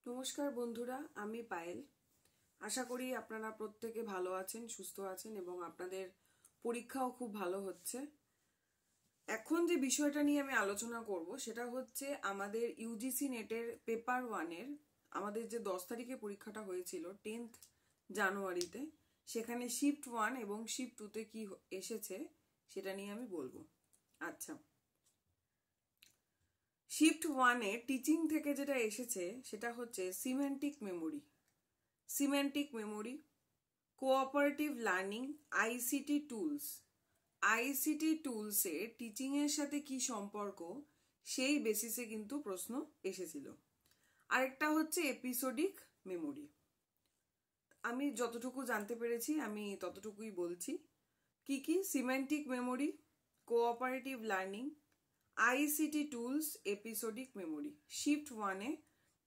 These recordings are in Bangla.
নমস্কার বন্ধুরা, আমি পায়েল। আশা করি আপনারা প্রত্যেকে ভালো আছেন, সুস্থ আছেন এবং আপনাদের পরীক্ষাও খুব ভালো হচ্ছে। এখন যে বিষয়টা নিয়ে আমি আলোচনা করব সেটা হচ্ছে আমাদের ইউজিসি নেটের পেপার 1-এর আমাদের যে 10 তারিখে পরীক্ষাটা হয়েছিল 10th জানুয়ারিতে, সেখানে শিফট 1 এবং শিফট 2-তে কি এসেছে সেটা নিয়ে আমি বলবো। আচ্ছা, শিফট 1-এ টিচিং থেকে যেটা এসেছে সেটা হচ্ছে semantic memory, cooperative learning, ICT tools. ICT টুলসে টিচিং এর সাথে কি সম্পর্ক সেই বেসিসে কিন্তু প্রশ্ন এসেছিল। আরেকটা হচ্ছে এপিসোডিক মেমোরি। আমি যতটুকু জানতে পেরেছি আমি ততটুকুই বলছি। কি semantic memory, cooperative learning, ICT tools, episodic memory. Shift 1-এ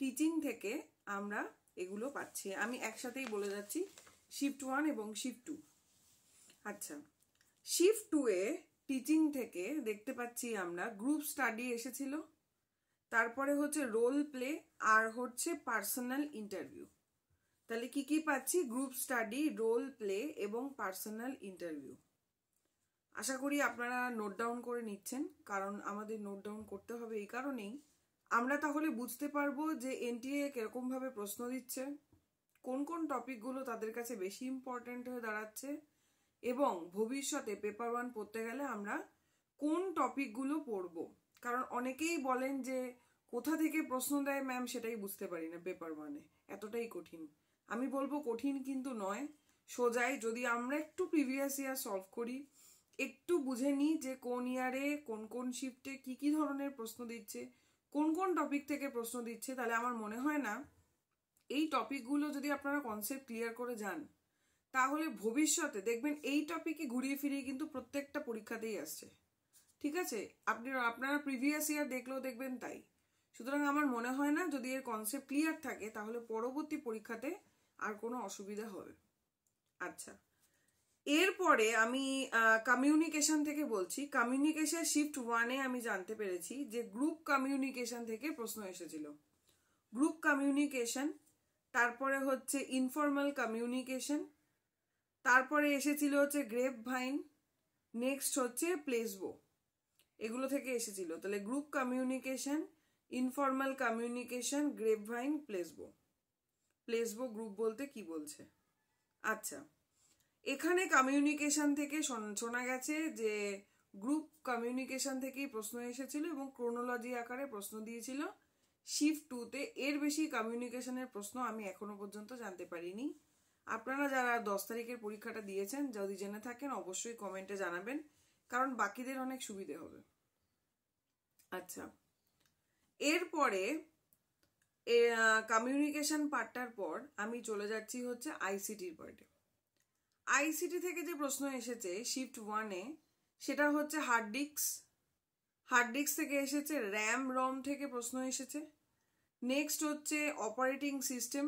টিচিং থেকে আমরা এগুলো পাচ্ছি। আমি একসাথেই বলে যাচ্ছি, শিফট 1 এবং শিফট 2। আচ্ছা, শিফট 2-এ টিচিং থেকে দেখতে পাচ্ছি আমরা গ্রুপ স্টাডি এসেছিল, তারপরে হচ্ছে রোল প্লে আর হচ্ছে পার্সোনাল ইন্টারভিউ। তাহলে কি পাচ্ছি? গ্রুপ স্টাডি, রোল প্লে এবং পার্সোনাল ইন্টারভিউ। আশা করি আপনারা নোট ডাউন করে নিচ্ছেন, কারণ আমাদের নোট ডাউন করতে হবে এই কারণেই আমরা তাহলে বুঝতে পারবো যে এনটিএ কিরকম ভাবে প্রশ্ন দিচ্ছে, কোন কোন টপিকগুলো তাদের কাছে বেশি ইম্পর্টেন্ট হয়ে দাঁড়াচ্ছে এবং ভবিষ্যতে পেপার 1 পড়তে গেলে আমরা কোন টপিকগুলো পড়বো। কারণ অনেকেই বলেন যে কোথা থেকে প্রশ্ন দেয় ম্যাম সেটাই বুঝতে পারি না পেপার 1-এ, এতটাই কঠিন। আমি বলবো কঠিন কিন্তু নয়, সোজাই। যদি আমরা একটু প্রিভিয়াস ইয়ার সলভ করি, একটু বুঝে নিই যে কোন ইয়ারে কোন কোন শিফটে কি ধরনের প্রশ্ন দিচ্ছে, কোন কোন টপিক থেকে প্রশ্ন দিচ্ছে, তাহলে আমার মনে হয় না এই টপিকগুলো যদি আপনারা কনসেপ্ট ক্লিয়ার করে যান তাহলে ভবিষ্যতে দেখবেন এই টপিকে ঘুরিয়ে ফিরিয়ে কিন্তু প্রত্যেকটা পরীক্ষাতেই আসছে। ঠিক আছে, আপনারা প্রিভিয়াস ইয়ার দেখলেও দেখবেন তাই। সুতরাং আমার মনে হয় না, যদি এর কনসেপ্ট ক্লিয়ার থাকে তাহলে পরবর্তী পরীক্ষাতে আর কোনো অসুবিধা হবে। আচ্ছা, এরপরে আমি কমিউনিকেশন থেকে বলছি। কমিউনিকেশন শিফট 1-এ আমি জানতে পেরেছি যে গ্রুপ কমিউনিকেশন থেকে প্রশ্ন এসেছিল। গ্রুপ কমিউনিকেশন, তারপরে হচ্ছে ইনফর্মাল কমিউনিকেশন, তারপরে এসেছিল হচ্ছে গ্রেপ ভাইন, নেক্সট হচ্ছে প্লেসবো। এগুলো থেকে এসেছিল। তাহলে group communication, informal communication, grape vine, placebo group বলতে কি বলছে। আচ্ছা, এখানে কমিউনিকেশন থেকে শোনা গেছে যে গ্রুপ কমিউনিকেশন থেকেই প্রশ্ন এসেছিল এবং ক্রোনোলজি আকারে প্রশ্ন দিয়েছিল শিফট 2-তে। এর বেশি কমিউনিকেশনের প্রশ্ন আমি এখনো পর্যন্ত জানতে পারিনি। আপনারা যারা 10 তারিখের পরীক্ষাটা দিয়েছেন যদি জেনে থাকেন অবশ্যই কমেন্টে জানাবেন, কারণ বাকিদের অনেক সুবিধে হবে। আচ্ছা, এরপরে কমিউনিকেশন পার্টটার পর আমি চলে যাচ্ছি হচ্ছে আইসিটির পার্টে। আইসিটি থেকে যে প্রশ্ন এসেছে শিফট 1-এ সেটা হচ্ছে হার্ড ডিস্ক থেকে এসেছে, র্যাম রম থেকে প্রশ্ন এসেছে, নেক্সট হচ্ছে অপারেটিং সিস্টেম,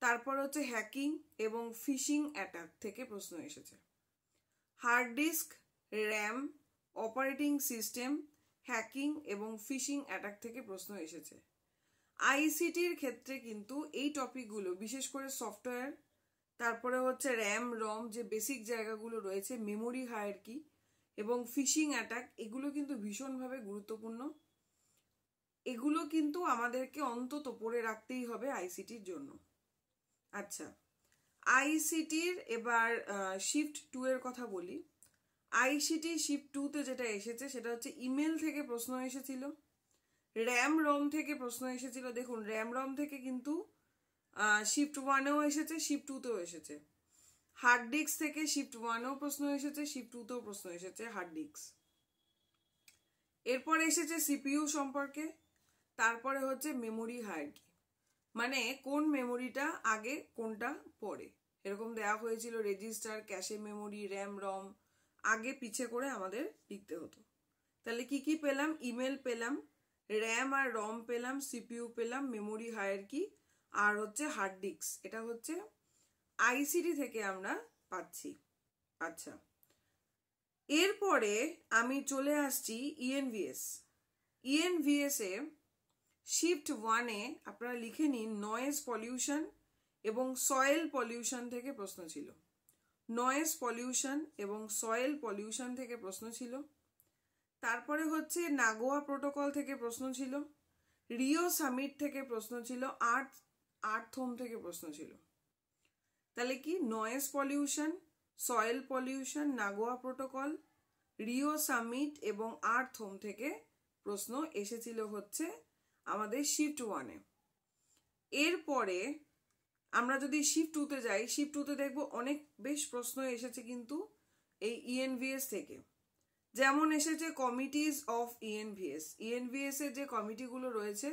তারপর হচ্ছে হ্যাকিং এবং ফিশিং অ্যাটাক থেকে প্রশ্ন এসেছে। Hard disk, RAM, operating system, hacking এবং ফিশিং অ্যাটাক থেকে প্রশ্ন এসেছে। আইসিটির ক্ষেত্রে কিন্তু এই টপিকগুলো বিশেষ করে সফটওয়্যার, তারপরে হচ্ছে র্যাম রম যে বেসিক জায়গাগুলো রয়েছে, মেমোরি হায়ারার্কি এবং ফিশিং অ্যাটাক, এগুলো কিন্তু ভীষণভাবে গুরুত্বপূর্ণ। এগুলো কিন্তু আমাদেরকে অন্তত পড়ে রাখতেই হবে আইসিটির জন্য। আচ্ছা, আইসিটির এবার শিফট 2-এর কথা বলি। আইসিটি শিফট 2-তে যেটা এসেছে সেটা হচ্ছে ইমেল থেকে প্রশ্ন এসেছিল, র্যাম রম থেকে প্রশ্ন এসেছিল। দেখুন, র্যাম রম থেকে কিন্তু শিফট 1-এও এসেছে, শিফট 2-তেও এসেছে। হার্ড ডিস্ক থেকে শিফট 1-এও প্রশ্ন এসেছে, শিফট 2-তেও প্রশ্ন এসেছে হার্ড ডিস্ক। এরপর এসেছে সিপিইউ সম্পর্কে, তারপরে হচ্ছে মেমোরি হায়ারার্কি, মানে কোন মেমোরিটা আগে কোনটা পরে, এরকম দেওয়া হয়েছিল। রেজিস্টার, ক্যাশে মেমোরি, র্যাম রম আগে পিছে করে আমাদের লিখতে হতো। তাহলে কি পেলাম? ইমেল পেলাম, র্যাম আর রম পেলাম, সিপিইউ পেলাম, মেমোরি হায়ারার্কি আর হচ্ছে হার্ড ডিস্ক। এটা হচ্ছে আইসিটি থেকে আমরা পাচ্ছি। আচ্ছা, এরপরে আমি চলে আসছি ইএনভিএস। ইএনভিএস এ শিফট 1-এ আপনারা লিখে নিন নয়েজ পলিউশন এবং সয়েল পলিউশন থেকে প্রশ্ন ছিল। নয়েজ পলিউশন এবং সয়েল পলিউশন থেকে প্রশ্ন ছিল। তারপরে হচ্ছে নাগোয়া প্রোটোকল থেকে প্রশ্ন ছিল, রিও সামিট থেকে প্রশ্ন ছিল, আর্থ হোম থেকে প্রশ্ন ছিল। তাহলে কি noise pollution, soil pollution, Nagoya protocol, Rio summit এবং আর্থ হোম থেকে প্রশ্ন এসেছিল হচ্ছে আমাদের শিফট 1-এ। এরপরে আমরা যদি শিফট 2-তে যাই, শিফট 2-তে দেখবো অনেক বেশ প্রশ্ন এসেছে কিন্তু এই ইএনভিএস থেকে। যেমন এসেছে কমিটিজ অফ ইএনভিএস। ইএনভিএস এর যে কমিটিগুলো রয়েছে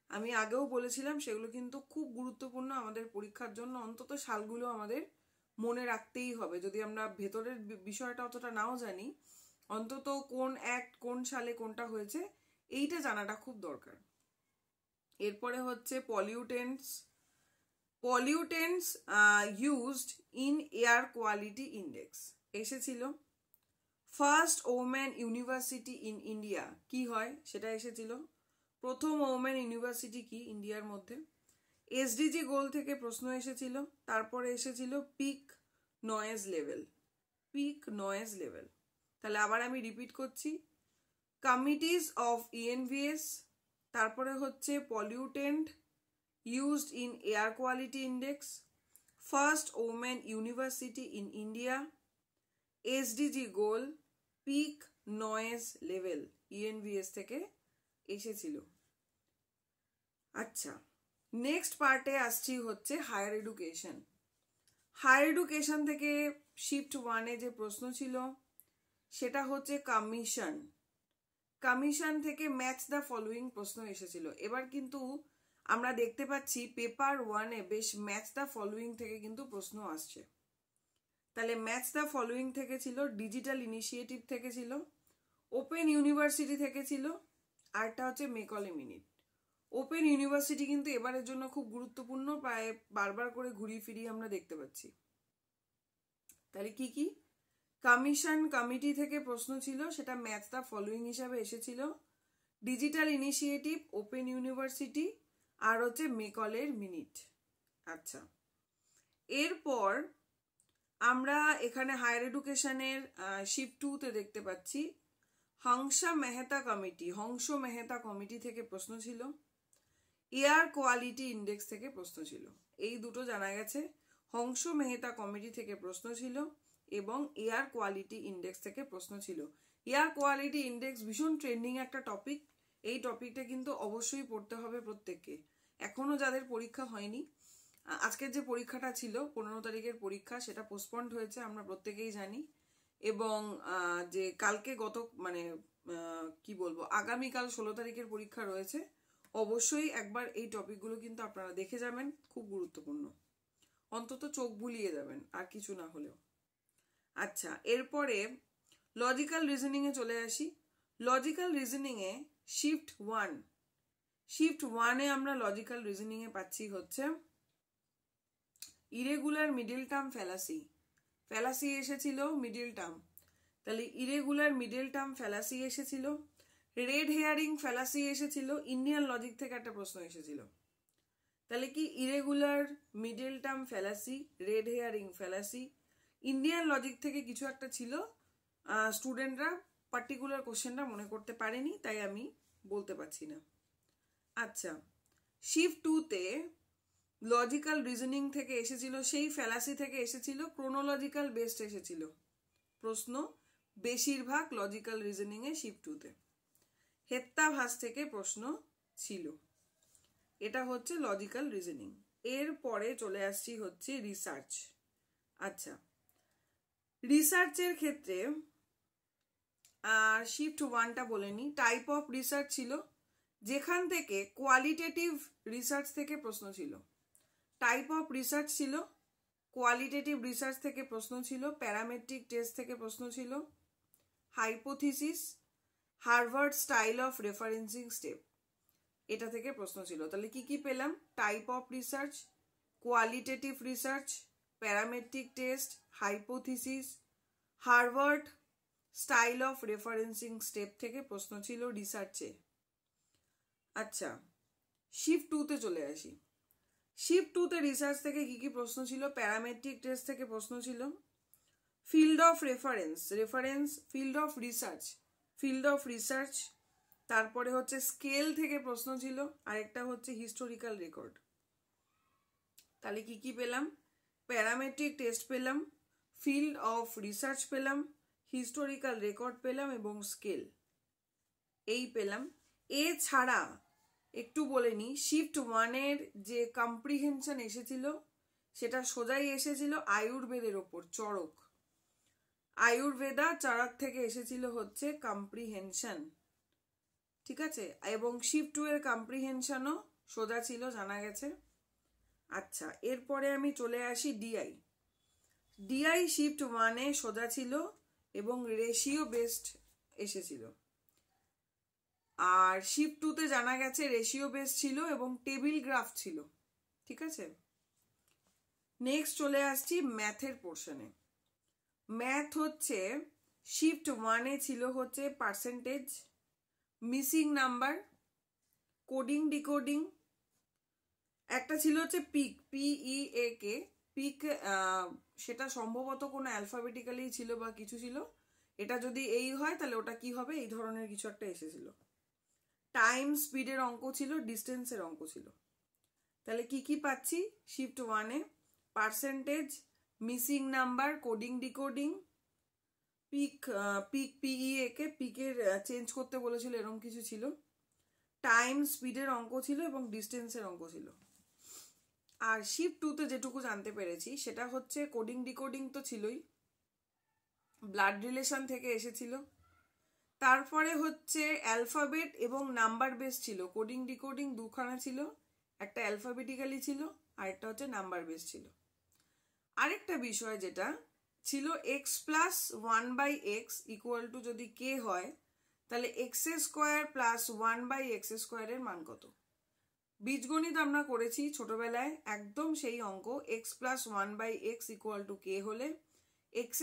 আমি আগেও বলেছিলাম সেগুলো কিন্তু খুব গুরুত্বপূর্ণ আমাদের পরীক্ষার জন্য। অন্তত সালগুলো আমাদের মনে রাখতেই হবে, যদি আমরা ভেতরের বিষয়টা অতটা নাও জানি, অন্তত কোন অ্যাক্ট কোন সালে কোনটা হয়েছে এইটা জানাটা খুব দরকার। এরপরে হচ্ছে pollutants used in air quality index এসেছিল। First women university in India কি হয় সেটা এসেছিল। প্রথম ওমেন ইউনিভার্সিটি কি ইন্ডিয়ার মধ্যে। এসডিজি গোল থেকে প্রশ্ন এসেছিল। তারপরে এসেছিল পিক নয়েজ লেভেল। তাহলে আবার আমি রিপিট করছি, কমিটিজ অফ ইএনভিএস, তারপরে হচ্ছে pollutant used in air quality index, first women university in India, SDG goal, peak noise level ENVS থেকে এসেছিল। আচ্ছা, নেক্সট পার্টে আসছি হচ্ছে হায়ার এডুকেশন। হায়ার এডুকেশন থেকে শিফট 1-এ যে প্রশ্ন ছিল সেটা হচ্ছে কমিশন থেকে ম্যাচ দ্য ফলোয়িং প্রশ্ন এসেছিল। এবার কিন্তু আমরা দেখতে পাচ্ছি পেপার 1-এ বেশ ম্যাচ দ্য ফলোয়িং থেকে কিন্তু প্রশ্ন আসছে। তাহলে ম্যাচ দ্য ফলোয়িং থেকে ছিল, ডিজিটাল ইনিশিয়েটিভ থেকে ছিল, ওপেন ইউনিভার্সিটি থেকে ছিল, আরটা হচ্ছে মেকলে মিনিট। ওপেন ইউনিভার্সিটি কিন্তু এবারের জন্য খুব গুরুত্বপূর্ণ, প্রায় বারবার করে ঘুরিয়ে ফিরিয়ে আমরা দেখতে পাচ্ছি। তাহলে কি কি কমিটি থেকে প্রশ্ন ছিল সেটা ম্যাচ দ্য ফলোয়িং হিসাবে এসেছিল, ডিজিটাল ইনিশিয়েটিভ, ওপেন ইউনিভার্সিটি আর হচ্ছে মেকলের মিনিট। আচ্ছা, এরপর আমরা এখানে হায়ার এডুকেশনের শিফট 2-তে দেখতে পাচ্ছি হংস মেহতা কমিটি থেকে প্রশ্ন ছিল, এয়ার কোয়ালিটি ইন্ডেক্স থেকে প্রশ্ন ছিল। এই দুটো জানা গেছে, হংস মেহতা কমিটি থেকে প্রশ্ন ছিল এবং এয়ার কোয়ালিটি ইন্ডেক্স থেকে প্রশ্ন ছিল। এয়ার কোয়ালিটি ইন্ডেক্স ভীষণ ট্রেন্ডিং একটা টপিক। এই টপিকটা কিন্তু অবশ্যই পড়তে হবে প্রত্যেককে। এখনো যাদের পরীক্ষা হয়নি, আজকের যে পরীক্ষাটা ছিল 15 তারিখের পরীক্ষা সেটা পোস্টপন্ড হয়েছে আমরা প্রত্যেকেই জানি, এবং যে কালকে আগামীকাল 16 তারিখের পরীক্ষা রয়েছে। অবশ্যই একবার এই টপিকগুলো কিন্তু আপনারা দেখে যাবেন, খুব গুরুত্বপূর্ণ, অন্তত চোখ বুলিয়ে যাবেন আর কিছু না হলেও। আচ্ছা, এরপরে লজিক্যাল রিজনিং এ চলে আসি। লজিক্যাল রিজনিং এ শিফট 1-এ আমরা লজিক্যাল রিজনিং এ পাচ্ছি হচ্ছে ইরেগুলার মিডল টার্ম ফ্যালাসি এসেছিল মিডল টার্ম। তাহলে ইরেগুলার মিডল টার্ম ফ্যালাসি এসেছিল, রেড হেয়ারিং ফ্যালাসি এসেছিল, ইন্ডিয়ান লজিক থেকে একটা প্রশ্ন এসেছিল। তাহলে কি irregular middle term fallacy, red hearing fallacy, Indian logic থেকে কিছু একটা ছিল। স্টুডেন্টরা পার্টিকুলার কোশ্চেনটা মনে করতে পারেনি, তাই আমি বলতে পারছি না। আচ্ছা, শিফট 2-তে লজিক্যাল রিজনিং থেকে এসেছিল, সেই ফ্যালাসি থেকে এসেছিল, ক্রোনোলজিক্যাল বেসড এসেছিল প্রশ্ন বেশিরভাগ লজিক্যাল রিজনিং এ শিফট 2-তে। হেত্তাভাস থেকে প্রশ্ন ছিল। এটা হচ্ছে লজিক্যাল রিজনিং। এরপরে চলে আসছি হচ্ছে রিসার্চ। আচ্ছা, রিসার্চের ক্ষেত্রে শিফট 1টা বলে নি, টাইপ অফ রিসার্চ ছিল, যেখান থেকে কোয়ালিটেটিভ রিসার্চ থেকে প্রশ্ন ছিল। টাইপ অফ রিসার্চ ছিল, কোয়ালিটেটিভ রিসার্চ থেকে প্রশ্ন ছিল, প্যারামেট্রিক টেস্ট থেকে প্রশ্ন ছিল, hypothesis, Harvard style of referencing step, এটা থেকে প্রশ্ন ছিল। তাহলে কি কি পেলাম? Type of research, qualitative research, parametric test, hypothesis, Harvard style of referencing step থেকে প্রশ্ন ছিল রিসার্চে। আচ্ছা, শিফট 2-তে চলে আসি। শিফট 2-তে রিসার্চ থেকে কি কি প্রশ্ন ছিল? প্যারামেট্রিক টেস্ট থেকে প্রশ্ন ছিল, field of reference, field of research, তারপরে হচ্ছে স্কেল থেকে প্রশ্ন ছিল, আরেকটা হচ্ছে হিস্টোরিক্যাল রেকর্ড। তাহলে কি কি পেলাম? প্যারামেট্রিক টেস্ট পেলাম, ফিল্ড অফ রিসার্চ পেলাম, হিস্টোরিক্যাল রেকর্ড পেলাম এবং স্কেল, এই পেলাম। এছাড়া একটু বলে নি, শিফট 1-এর যে কম্প্রিহেনশন এসেছিল সেটা সোজাই এসেছিল আয়ুর্বেদের ওপর, চরক। আয়ুর্বেদা চরক থেকে এসেছিল হচ্ছে কম্প্রিহেনশন, ঠিক আছে? এবং শিফট 2-এর কম্প্রিহেনশনও সোজা ছিল, জানা গেছে। আচ্ছা, এরপরে আমি চলে আসি ডিআই শিফট 1-এ সোজা ছিল এবং রেশিও বেসড এসেছিল, আর শিফট 2-তে জানা গেছে রেশিও বেস ছিল এবং টেবিল গ্রাফ ছিল, ঠিক আছে? নেক্সট চলে আসছি ম্যাথের পোর্শনে। ম্যাথ হচ্ছে শিফট 1-এ ছিল হচ্ছে percentage, missing number, coding decoding, একটা ছিল হচ্ছে পিক, PEAK, পিক, সেটা সম্ভবত কোনো অ্যালফাবেটিক্যালি ছিল বা কিছু ছিল, এটা যদি এই হয় তাহলে ওটা কি হবে, এই ধরনের কিছু একটা এসেছিল। টাইম স্পিডের অঙ্ক ছিল, ডিস্টেন্সের অঙ্ক ছিল। তাহলে কি কি পাচ্ছি শিফট 1-এ? Percentage, missing number, coding decoding, peak, PEAK, পিকের চেঞ্জ করতে বলেছিল এরকম কিছু ছিল, টাইম স্পিডের অঙ্ক ছিল এবং ডিস্টেন্সের অঙ্ক ছিল। আর শিফট 2-তে যেটুকু জানতে পেরেছি সেটা হচ্ছে কোডিং ডিকোডিং তো ছিলই, ব্লাড রিলেশন থেকে এসেছিল, তারপরে হচ্ছে অ্যালফাবেট এবং নাম্বার বেস ছিল। কোডিং ডিকোডিং দুখানা ছিল, একটা অ্যালফাবেটিক্যালি ছিল আর একটা হচ্ছে নাম্বার বেস ছিল। আরেকটা বিষয় যেটা ছিল, x plus 1/x equal to যদি k হয় তাহলে x² প্লাস 1/x² এর মান কত? বীজগণিত আমরা করেছি ছোটবেলায়, একদম সেই অঙ্ক। x plus 1/x equal to k হলে x²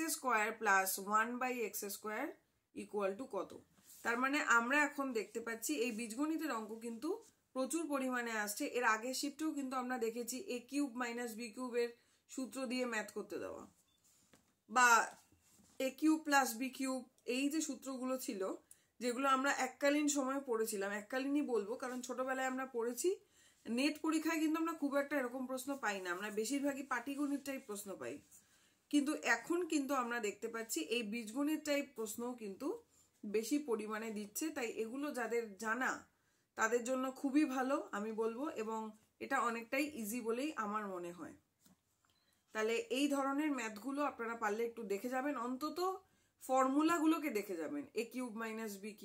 plus 1/x² equal to কত? তার মানে আমরা এখন দেখতে পাচ্ছি এই বীজগণিতের অঙ্ক কিন্তু প্রচুর পরিমাণে আসছে। এর আগের শিফটেও কিন্তু আমরা দেখেছি a³ - b³ এর সূত্র দিয়ে ম্যাথ করতে দেওয়া, বা a³ প্লাস b³ এই যে সূত্রগুলো ছিল, যেগুলো আমরা এককালীন সময় পড়েছিলাম, এককালীনই বলবো কারণ ছোটবেলায় আমরা পড়েছি। নেট পরীক্ষায় কিন্তু আমরা খুব একটা এরকম প্রশ্ন পাই না, আমরা বেশিরভাগই পাটিগণিত টাইপ প্রশ্ন পাই। কিন্তু এখন কিন্তু আমরা দেখতে পাচ্ছি এই বীজগণিত টাইপ প্রশ্নও কিন্তু বেশি পরিমাণে দিচ্ছে, তাই এগুলো যাদের জানা তাদের জন্য খুবই ভালো আমি বলবো, এবং এটা অনেকটাই ইজি বলেই আমার মনে হয়। তাহলে এই ধরনের ম্যাথগুলো আপনারা পারলে একটু দেখে যাবেন, অন্তত ফর্মুলাগুলোকে দেখে যাবেন। a³ - b³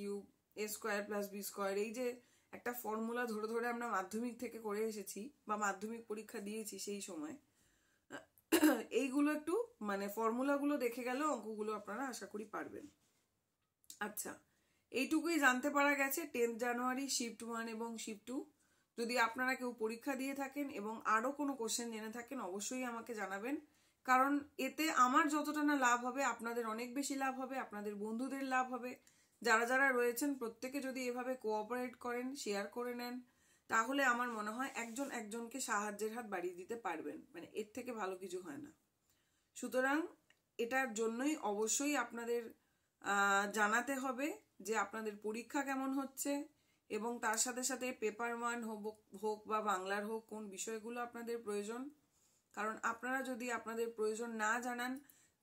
a² plus b², এই যে একটা ফর্মুলা ধরে ধরে আমরা মাধ্যমিক থেকে করে এসেছি বা মাধ্যমিক পরীক্ষা দিয়েছি সেই সময়, এইগুলো একটু মানে ফর্মুলাগুলো দেখে গেল অঙ্কগুলো আপনারা আশা করি পারবেন। আচ্ছা, এইটুকুই জানতে পারা গেছে 10 জানুয়ারি শিফট 1 এবং শিফট 2। যদি আপনারা কেউ পরীক্ষা দিয়ে থাকেন এবং আরো কোনো কোশ্চেন জেনে থাকেন অবশ্যই আমাকে জানাবেন, কারণ এতে আমার যতটা না লাভ হবে আপনাদের অনেক বেশি লাভ হবে, আপনাদের বন্ধুদের লাভ হবে। যারা যারা রয়েছেন প্রত্যেকে যদি এভাবে কোঅপারেট করেন, শেয়ার করে নেন, তাহলে আমার মনে হয় একজন একজনকে সাহায্যের হাত বাড়িয়ে দিতে পারবেন, মানে এর থেকে ভালো কিছু হয় না। সুতরাং এটার জন্যই অবশ্যই আপনাদের জানাতে হবে যে আপনাদের পরীক্ষা কেমন হচ্ছে, এবং তার সাথে সাথে পেপার 1 হোক বা বাংলার হোক কোন বিষয়গুলো আপনাদের প্রয়োজন। কারণ আপনারা যদি আপনাদের প্রয়োজন না জানান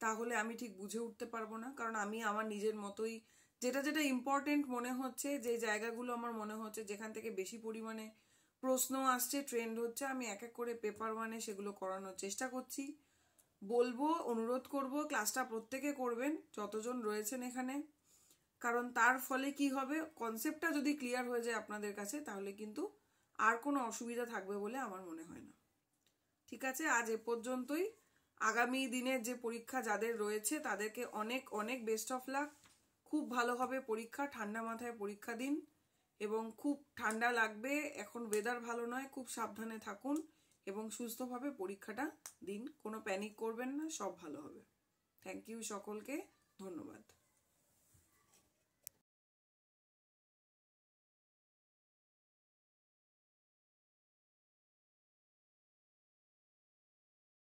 তাহলে আমি ঠিক বুঝে উঠতে পারবো না, কারণ আমি আমার নিজের মতোই যেটা যেটা ইম্পর্টেন্ট মনে হচ্ছে, যে জায়গাগুলো আমার মনে হচ্ছে যেখান থেকে বেশি পরিমাণে প্রশ্ন আসছে, ট্রেন্ড হচ্ছে, আমি এক এক করে পেপার 1-এ সেগুলো করানোর চেষ্টা করছি। বলবো, অনুরোধ করব ক্লাসটা প্রত্যেকে করবেন যতজন রয়েছেন এখানে, কারণ তার ফলে কি হবে, কনসেপ্টটা যদি ক্লিয়ার হয়ে যায় আপনাদের কাছে তাহলে কিন্তু আর কোনো অসুবিধা থাকবে বলে আমার মনে হয় না। ঠিক আছে, আজ এ পর্যন্তই। আগামী দিনের যে পরীক্ষা যাদের রয়েছে তাদেরকে অনেক অনেক বেস্ট অফ লাক। খুব ভালোভাবে পরীক্ষা, ঠান্ডা মাথায় পরীক্ষা দিন, এবং খুব ঠান্ডা লাগবে, এখন ওয়েদার ভালো নয়, খুব সাবধানে থাকুন এবং সুস্থভাবে পরীক্ষাটা দিন। কোনো প্যানিক করবেন না, সব ভালো হবে। থ্যাংক ইউ সকলকে, ধন্যবাদ।